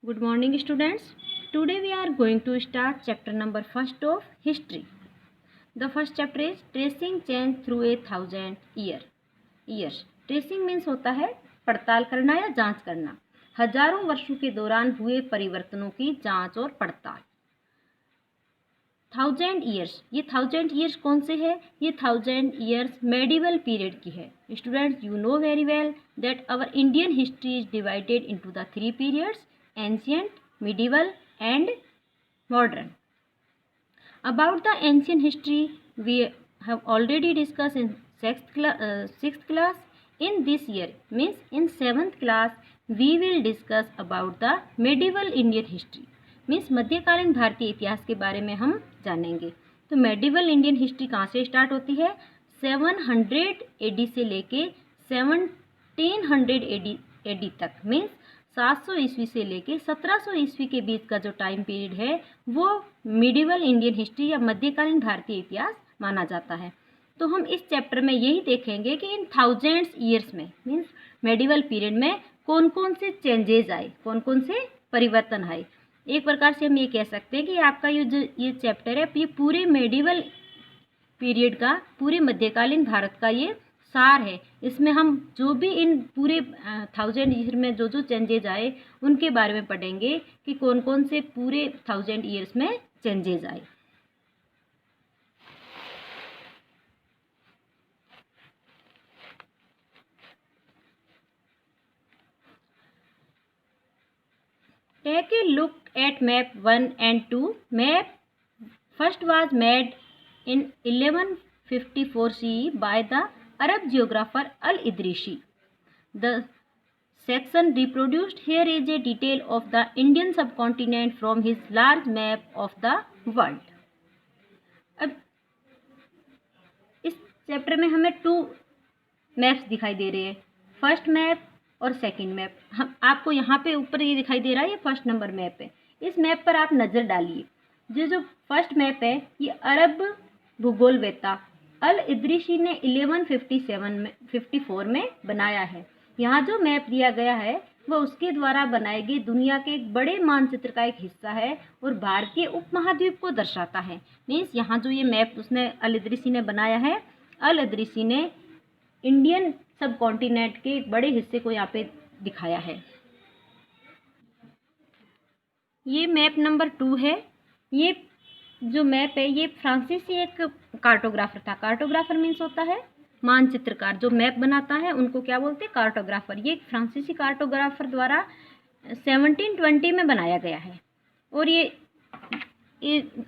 Good morning, students. Today we are going to start chapter number first of history. The first chapter is tracing change through 1,000 years. Tracing means होता है पड़ताल करना या जांच करना, हजारों वर्षों के दौरान हुए परिवर्तनों की जांच और पड़ताल। 1,000 years, ये 1,000 years कौन से है? ये 1,000 years मेडिवल पीरियड की है। Students, you know very well that our Indian history is divided into the 3 periods: ancient, medieval and modern. About the ancient history we have already discussed in 6th class. In this year, means in 7th class, we will discuss about the medieval Indian history. Means मध्यकालीन भारतीय इतिहास के बारे में हम जानेंगे। तो medieval Indian history कहाँ से स्टार्ट होती है? 700 AD से लेके 1700 AD तक, मीन्स 700 ईस्वी से लेके 1700 ईस्वी के बीच का जो टाइम पीरियड है वो मिडिवल इंडियन हिस्ट्री या मध्यकालीन भारतीय इतिहास माना जाता है। तो हम इस चैप्टर में यही देखेंगे कि इन 1000 years में, मीन्स मेडिवल पीरियड में कौन कौन से चेंजेस आए, कौन कौन से परिवर्तन आए। एक प्रकार से हम ये कह सकते हैं कि आपका ये चैप्टर है, ये पूरे मेडिवल पीरियड का, पूरे मध्यकालीन भारत का ये सार है। इसमें हम जो भी इन पूरे 1000 ईयर में जो जो चेंजेज आए उनके बारे में पढ़ेंगे कि कौन कौन से पूरे 1000 ईयर्स में चेंजेज आए। Take a look at map 1 and 2. Map first was made in 1154 CE by the Arab geographer Al-Idrisi. The section reproduced here is a detail of the Indian subcontinent from his large map of the world. अब इस chapter में हमें 2 maps दिखाई दे रहे हैं, first map और second map. हम आपको यहाँ पे ऊपर ये दिखाई दे रहा है, ये फर्स्ट नंबर मैप है। इस मैप पर आप नज़र डालिए। जो फर्स्ट मैप है ये अरब भूगोलवेत्ता अल इदरीसी ने 1154 में बनाया है। यहाँ जो मैप दिया गया है वह उसके द्वारा बनाए गए दुनिया के एक बड़े मानचित्र का एक हिस्सा है और भारतीय उपमहाद्वीप को दर्शाता है। मीन्स यहाँ जो ये मैप उसने अल इदरीसी ने बनाया है, अल इदरीसी ने इंडियन सब कॉन्टिनेंट के एक बड़े हिस्से को यहाँ पे दिखाया है। ये मैप नंबर 2 है। ये जो मैप है ये फ्रांसीसी एक कार्टोग्राफर था। कार्टोग्राफर मीन्स होता है मानचित्रकार। जो मैप बनाता है उनको क्या बोलते हैं? कार्टोग्राफर। ये फ्रांसीसी कार्टोग्राफर द्वारा 1720 में बनाया गया है। और ये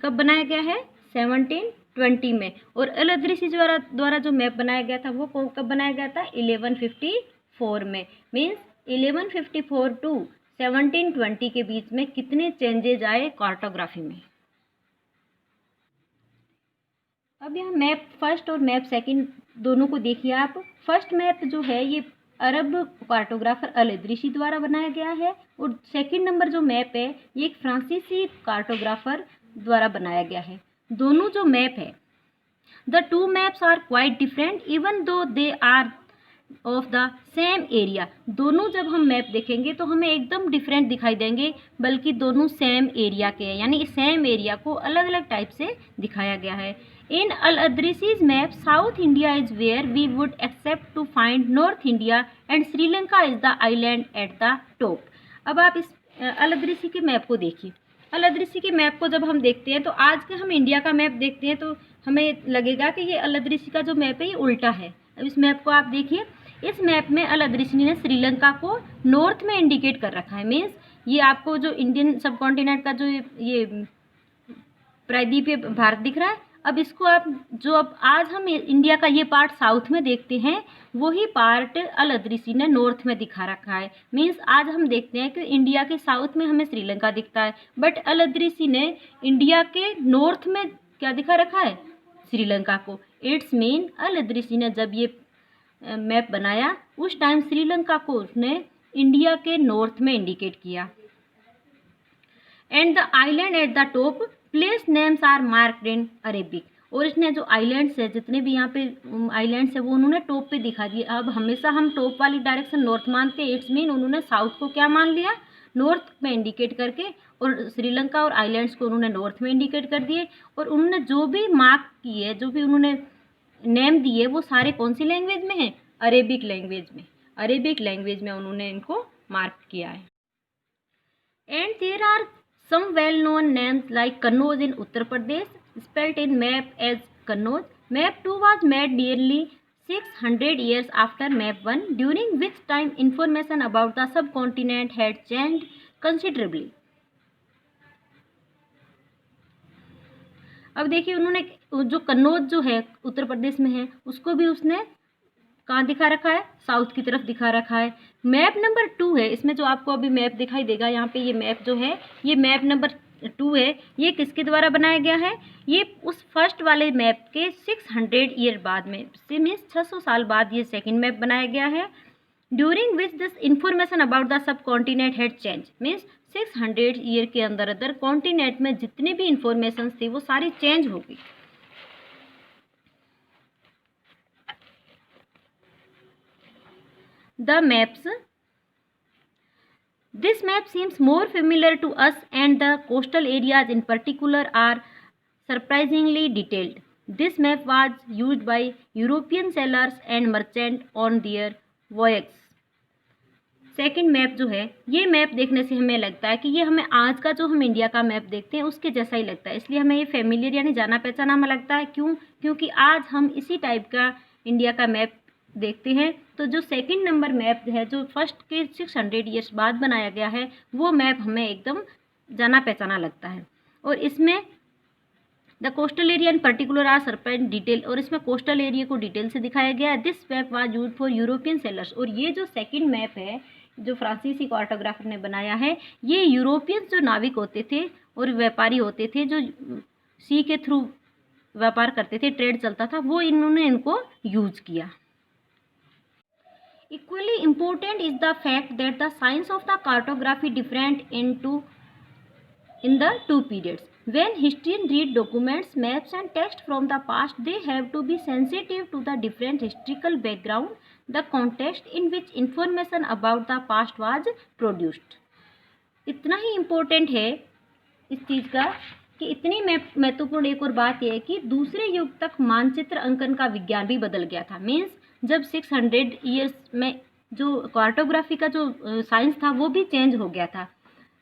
कब बनाया गया है? 1720 में। और अल इदरीसी द्वारा जो मैप बनाया गया था वो कब बनाया गया था? 1154 में। मीन्स 1154 टू 1720 के बीच में कितने चेंजेज आए कार्टोग्राफी में। अब यहाँ मैप फर्स्ट और मैप सेकंड दोनों को देखिए आप। फर्स्ट मैप जो है ये अरब कार्टोग्राफर अल इदरीसी द्वारा बनाया गया है और सेकंड नंबर जो मैप है ये एक फ्रांसीसी कार्टोग्राफर द्वारा बनाया गया है। दोनों जो मैप है, the two maps are quite different even though they are of the same area. दोनों जब हम मैप देखेंगे तो हमें एकदम डिफरेंट दिखाई देंगे, बल्कि दोनों सेम एरिया के हैं, यानी सेम एरिया को अलग अलग टाइप से दिखाया गया है। In al Idrisi's map south India is where we would expect to find north India and Sri Lanka is the island at the top. अब आप इस अल इदरीसी के मैप को देखिए। अल इदरीसी के मैप को जब हम देखते हैं तो आज के हम इंडिया का मैप देखते हैं तो हमें लगेगा कि ये अल इदरीसी का जो मैप है ये उल्टा है। अब इस मैप को आप देखिए। इस मैप में अल इदरीसी ने श्रीलंका को नॉर्थ में इंडिकेट कर रखा है। मीन्स ये आपको जो इंडियन सब कॉन्टिनेंट का जो ये प्रायद्वीपीय भारत दिख रहा है, अब इसको आप जो अब आज हम इंडिया का ये पार्ट साउथ में देखते हैं वही पार्ट अल इदरीसी ने नॉर्थ में दिखा रखा है। मीन्स आज हम देखते हैं कि इंडिया के साउथ में हमें श्रीलंका दिखता है, बट अल इदरीसी ने इंडिया के नॉर्थ में क्या दिखा रखा है? श्रीलंका को। इट्स मीन अल इदरीसी ने जब ये मैप बनाया उस टाइम श्रीलंका को उसने इंडिया के नॉर्थ में इंडिकेट किया। And the island at the top place names are marked in Arabic. और इसने जो आइलैंड्स है, जितने भी यहाँ पे आइलैंड्स है वो उन्होंने टॉप पे दिखा दिए। अब हमेशा हम टॉप वाली डायरेक्शन नॉर्थ मानते हैं, इट्स मीन उन्होंने साउथ को क्या मान लिया? नॉर्थ में इंडिकेट करके, और श्रीलंका और आइलैंड्स को उन्होंने नॉर्थ में इंडिकेट कर दिए। और उन्होंने जो भी मार्क किए, जो भी उन्होंने नेम दिए, वो सारे कौन सी लैंग्वेज में हैं? अरेबिक लैंग्वेज में। अरेबिक लैंग्वेज में उन्होंने इनको मार्क किया है। And there are some well-known names like Kannauj in Uttar Pradesh, spelt in map as Kannauj. Map 2 was made nearly 600 years after map 1, during which time information about the subcontinent had changed considerably. अब देखिए, उन्होंने जो कन्नौज जो है उत्तर प्रदेश में है, उसको भी उसने कहाँ दिखा रखा है? साउथ की तरफ दिखा रखा है। मैप नंबर 2 है, इसमें जो आपको अभी मैप दिखाई देगा यहाँ पे, ये मैप जो है, ये मैप नंबर 2 है। ये किसके द्वारा बनाया गया है? ये उस फर्स्ट वाले मैप के 600 ईयर बाद में, मीन्स 600 साल बाद ये सेकंड मैप बनाया गया है। During which this information about the sub continent had change, means 600 year के अंदर अंदर कॉन्टिनेंट में जितने भी इंफॉर्मेशन थी वो सारी चेंज हो गई। The maps. This map seems more familiar to us, and the coastal areas in particular are surprisingly detailed. This map was used by European sailors and merchants on their voyages. Second map जो है, ये map देखने से हमें लगता है कि ये हमें आज का जो हम इंडिया का मैप देखते हैं उसके जैसा ही लगता है, इसलिए हमें ये फेमिलियर यानी जाना पहचाना हमें लगता है। क्यों? क्योंकि आज हम इसी टाइप का इंडिया का मैप देखते हैं। तो जो सेकंड नंबर मैप है, जो फर्स्ट के 600 ईयर्स बाद बनाया गया है, वो मैप हमें एकदम जाना पहचाना लगता है। और इसमें the coastal area in particular are surprise detail, और इसमें कोस्टल एरिया को डिटेल से दिखाया गया है। This map was used for European sellers, और ये जो सेकंड मैप है जो फ्रांसीसी कार्टोग्राफर ने बनाया है, ये यूरोपियंस जो नाविक होते थे और व्यापारी होते थे, जो सी के थ्रू व्यापार करते थे, ट्रेड चलता था, वो इन्होंने इनको यूज किया। Equally important is the fact that the science of the cartography different in the two periods. When historians read documents, maps and text from the past, they have to be sensitive to the different historical background, the context in which information about the past was produced. इतना ही important है इस चीज़ का कि इतनी महत्वपूर्ण एक और बात यह है कि दूसरे युग तक मानचित्र अंकन का विज्ञान भी बदल गया था। मीन्स जब 600 ईयर्स में जो कार्टोग्राफी का जो साइंस था वो भी चेंज हो गया था।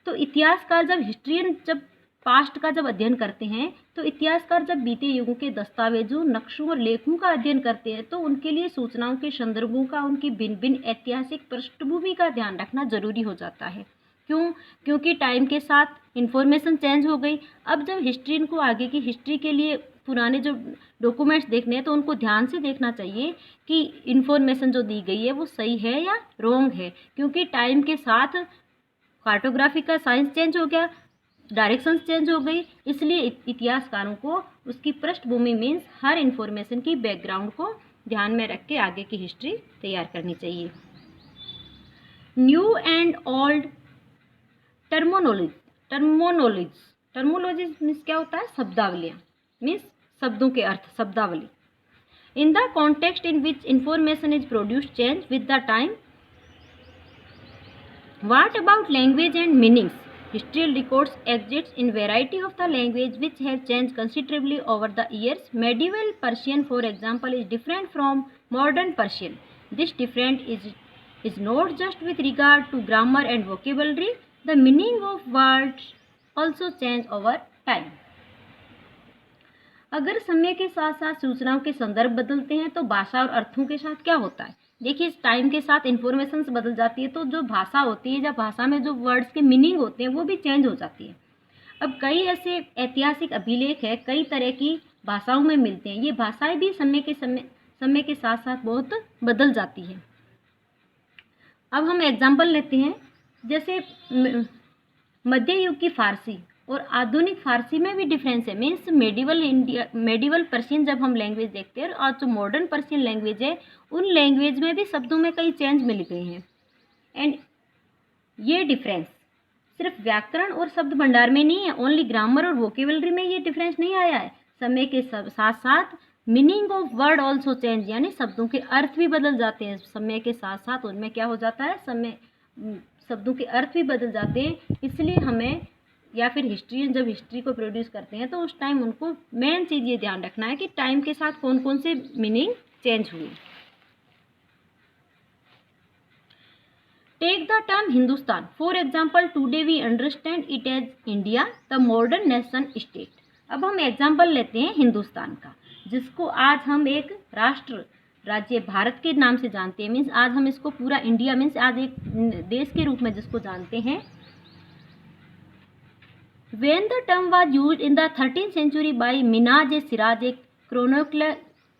तो इतिहासकार जब हिस्ट्रियन जब पास्ट का जब अध्ययन करते हैं, तो इतिहासकार जब बीते युगों के दस्तावेजों, नक्शों और लेखों का अध्ययन करते हैं, तो उनके लिए सूचनाओं के संदर्भों का, उनकी भिन्न भिन्न ऐतिहासिक पृष्ठभूमि का ध्यान रखना जरूरी हो जाता है। क्यों? क्योंकि टाइम के साथ इंफॉर्मेशन चेंज हो गई। अब जब हिस्ट्रियन को आगे की हिस्ट्री के लिए पुराने जो डॉक्यूमेंट्स देखने हैं, तो उनको ध्यान से देखना चाहिए कि इंफॉर्मेशन जो दी गई है वो सही है या रॉन्ग है, क्योंकि टाइम के साथ कार्टोग्राफी का साइंस चेंज हो गया, डायरेक्शंस चेंज हो गई। इसलिए इतिहासकारों को उसकी पृष्ठभूमि मीन्स हर इंफॉर्मेशन की बैकग्राउंड को ध्यान में रख के आगे की हिस्ट्री तैयार करनी चाहिए। New and old terminologies means क्या होता है? शब्दावलियाँ, मीन्स शब्दों के अर्थ, शब्दावली। In the context in which information is produced change with the time. What about language and meanings? Historical records exist in variety of the language which have changed considerably over the years. Medieval Persian, for example, is different from modern Persian. This difference is not just with regard to grammar and vocabulary. The meaning of words also change over time. अगर समय के साथ साथ सूचनाओं के संदर्भ बदलते हैं तो भाषा और अर्थों के साथ क्या होता है? देखिए, इस टाइम के साथ इन्फॉर्मेशन बदल जाती है, तो जो भाषा होती है या भाषा में जो वर्ड्स के मीनिंग होते हैं वो भी चेंज हो जाती है। अब कई ऐसे ऐतिहासिक अभिलेख है, कई तरह की भाषाओं में मिलते हैं। ये भाषाएं भी समय के साथ साथ बहुत बदल जाती है। अब हम एग्जाम्पल लेते हैं, जैसे मध्य युग की फारसी और आधुनिक फारसी में भी डिफरेंस है। मीन्स मेडिवल पर्शियन जब हम लैंग्वेज देखते हैं और जो मॉडर्न पर्शियन लैंग्वेज है, उन लैंग्वेज में भी शब्दों में कई चेंज मिल गए हैं। एंड ये डिफरेंस सिर्फ व्याकरण और शब्द भंडार में नहीं है, ओनली ग्रामर और वोकेबलरी में ये डिफरेंस नहीं आया है। समय के साथ साथ meaning of word also change, यानी शब्दों के अर्थ भी बदल जाते हैं। समय के साथ साथ उनमें क्या हो जाता है, शब्दों के अर्थ भी बदल जाते हैं, इसलिए हमें या फिर हिस्ट्रियन जब हिस्ट्री को प्रोड्यूस करते हैं तो उस टाइम उनको मेन चीज़ ये ध्यान रखना है कि टाइम के साथ कौन कौन से मीनिंग चेंज हुए। Take the term Hindustan for example, today we understand it as India the modern nation state. अब हम एग्जाम्पल लेते हैं हिंदुस्तान का, जिसको आज हम एक राष्ट्र राज्य भारत के नाम से जानते हैं। मीन्स आज हम इसको पूरा इंडिया मीन्स आज एक देश के रूप में जिसको जानते हैं। When the term was used in the 13th century by Minhaj-e-Siraj, a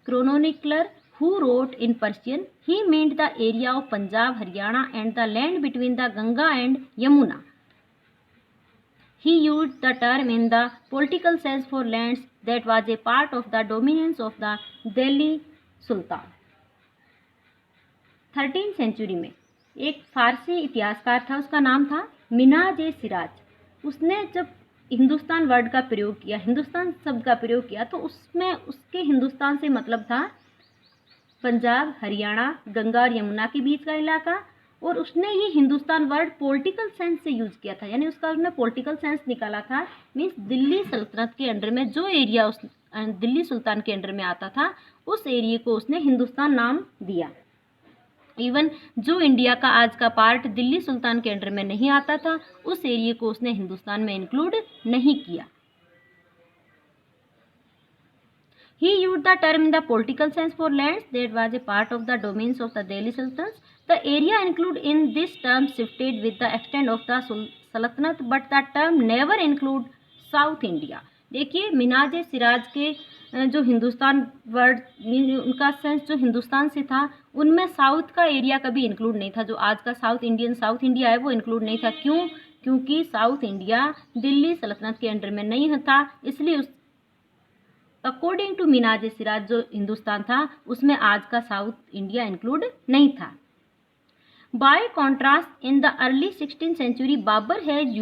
chronicler who wrote in Persian, he meant the area of Punjab, Haryana and the land between the Ganga and Yamuna. He used the term in the political sense for lands that was a part of the dominance of the Delhi Sultan. 13th century में एक फारसी इतिहासकार था, उसका नाम था मिन्हाज-ए-सिराज। उसने जब Hindustan word का प्रयोग किया, हिंदुस्तान शब्द का प्रयोग किया, तो उसमें उसके हिंदुस्तान से मतलब था पंजाब, हरियाणा, गंगा और यमुना के बीच का इलाका। और उसने ये हिंदुस्तान वर्ड पॉलिटिकल सेंस से यूज किया था, यानी उसका उसने पॉलिटिकल सेंस निकाला था। मीन्स दिल्ली सल्तनत के अंडर में जो एरिया उस दिल्ली सुल्तान के अंडर में आता था, उस एरिया को उसने हिंदुस्तान नाम दिया। इवन जो इंडिया का आज का पार्ट दिल्ली सुल्तान के अंडर में नहीं आता था, उस एरिया को उसने हिंदुस्तान में इंक्लूड नहीं किया। He used the term in the political sense for lands that was a part of the domains of the Delhi Sultans. The area included in this term shifted with the extent of the Sultanate, but the term never include South India. देखिए मिन्हाज-ए-सिराज के जो Hindustan word उनका sense जो हिंदुस्तान से था, उनमें south का area कभी इंक्लूड नहीं था। जो आज का साउथ इंडिया है वो इंक्लूड नहीं था। क्यों? क्योंकि साउथ इंडिया दिल्ली सल्तनत के अंडर में नहीं था, इसलिए उस अकॉर्डिंग टू मिन्हाज-ए-सिराज जो हिंदुस्तान था उसमें आज का साउथ इंडिया इंक्लूड नहीं था। By contrast in the early 16th century Babur has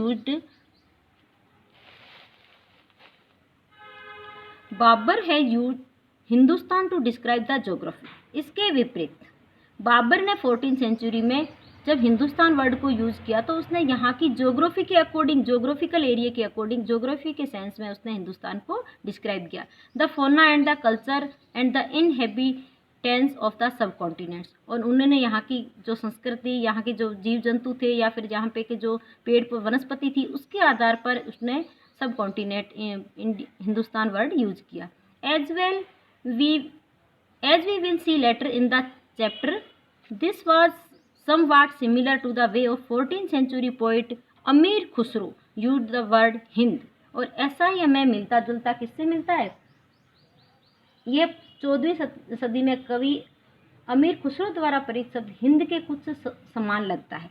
used Hindustan to describe the geography. इसके विपरीत बाबर ने 14th सेंचुरी में जब हिंदुस्तान वर्ड को यूज़ किया तो उसने यहाँ की ज्योग्राफी के अकॉर्डिंग, ज्योग्राफिकल एरिया के अकॉर्डिंग, ज्योग्राफी के सेंस में उसने हिंदुस्तान को डिस्क्राइब किया। The fauna and the culture and the inhabitants of the sub continents. और उन्होंने यहाँ की जो संस्कृति, यहाँ के जो जीव जंतु थे या फिर यहाँ पे के जो पेड़ वनस्पति थी, उसके आधार पर उसने सब कॉन्टिनेंट हिंदुस्तान वर्ड यूज किया। As we will see later in the chapter, this was somewhat similar to the way of 14th century poet अमीर Khusro used the word Hind. और ऐसा ही हमें मिलता जुलता किससे मिलता है? ये 14वीं सदी में कवि अमीर खुसरो द्वारा परिचित शब्द हिंद के कुछ समान लगता है।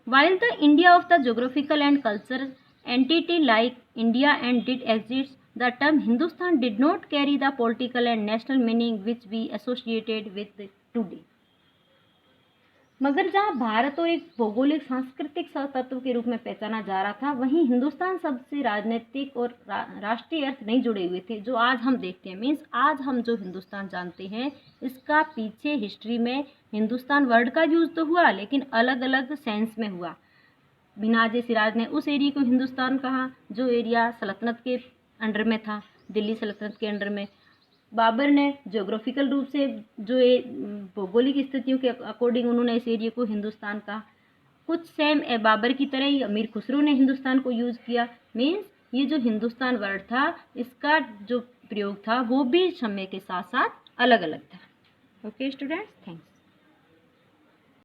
While the India of the geographical and cultural entity like India and did exist, the term Hindustan did not carry the political and national meaning which we associated with today. मगर जहाँ भारत और एक भौगोलिक सांस्कृतिक तत्व के रूप में पहचाना जा रहा था, वहीं हिंदुस्तान शब्द से राजनीतिक और राष्ट्रीय अर्थ नहीं जुड़े हुए थे जो आज हम देखते हैं। मीन्स आज हम जो हिंदुस्तान जानते हैं, इसका पीछे हिस्ट्री में हिंदुस्तान वर्ड का यूज़ तो हुआ, लेकिन अलग अलग सेंस में हुआ। मिन्हाज-ए-सिराज ने उस एरिया को हिंदुस्तान कहा जो एरिया सल्तनत के अंडर में था, दिल्ली सल्तनत के अंडर में। बाबर ने ज्योग्राफिकल रूप से जो भौगोलिक स्थितियों के अकॉर्डिंग उन्होंने इस एरिया को हिंदुस्तान कहा। कुछ सेम बाबर की तरह ही अमीर खुसरो ने हिंदुस्तान को यूज़ किया। मीन्स ये जो हिंदुस्तान वर्ड था, इसका जो प्रयोग था वो भी समय के साथ साथ अलग अलग था। Okay students, thanks.